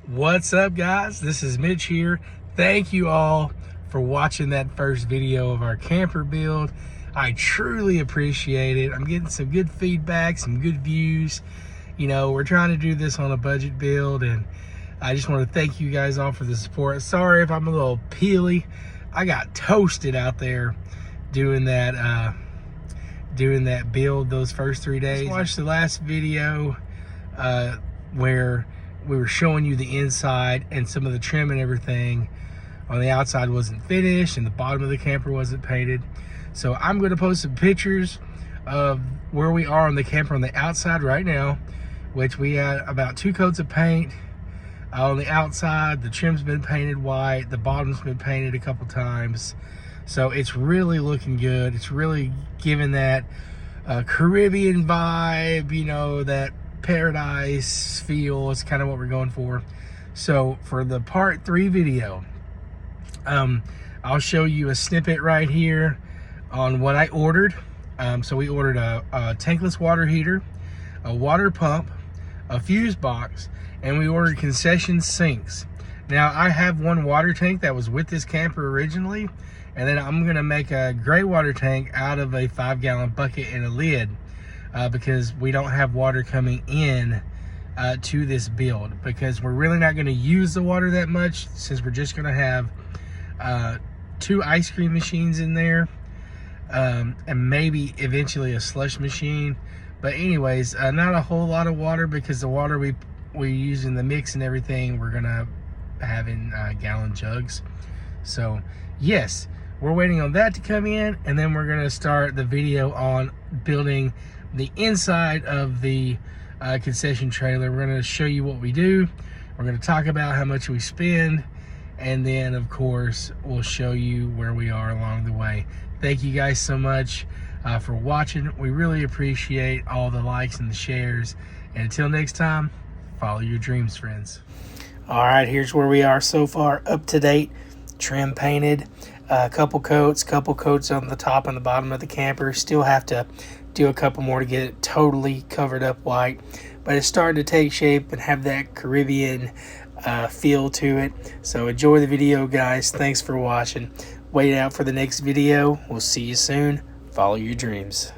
What's up, guys? This is Mitch here. Thank you all for watching that first video of our camper build. I truly appreciate it. I'm getting some good feedback, some good views. You know, we're trying to do this on a budget build, and I just want to thank you guys all for the support. Sorry if I'm a little peely. I got toasted out there doing that build those first 3 days. Just watch the last video where we were showing you the inside, and some of the trim and everything on the outside wasn't finished, and the bottom of the camper wasn't painted. So I'm going to post some pictures of where we are on the camper on the outside right now, which we had about 2 coats of paint on the outside. The trim's been painted white, the bottom's been painted a couple times, so it's really looking good. It's really giving that Caribbean vibe, you know, that paradise feel is kind of what we're going for. So for the part 3 video, I'll show you a snippet right here on what I ordered. So we ordered a tankless water heater, a water pump, a fuse box, and we ordered concession sinks. Now I have one water tank that was with this camper originally, and then I'm gonna make a gray water tank out of a 5-gallon bucket and a lid, because we don't have water coming in to this build, because we're really not going to use the water that much, since we're just going to have 2 ice cream machines in there, and maybe eventually a slush machine. But anyways, not a whole lot of water, because the water we use in the mix and everything we're gonna have in gallon jugs. So yes, we're waiting on that to come in, and then we're gonna start the video on building the inside of the concession trailer. We're going to show you what we do. We're going to talk about how much we spend, and then of course we'll show you where we are along the way. Thank you guys so much for watching. We really appreciate all the likes and the shares, and until next time, follow your dreams, friends. All right, here's where we are so far. Up to date, trim painted, a couple coats on the top and the bottom of the camper. Still have to do a couple more to get it totally covered up white, but it's starting to take shape and have that Caribbean feel to it. So enjoy the video, guys. Thanks for watching. Wait out for the next video. We'll see you soon. Follow your dreams.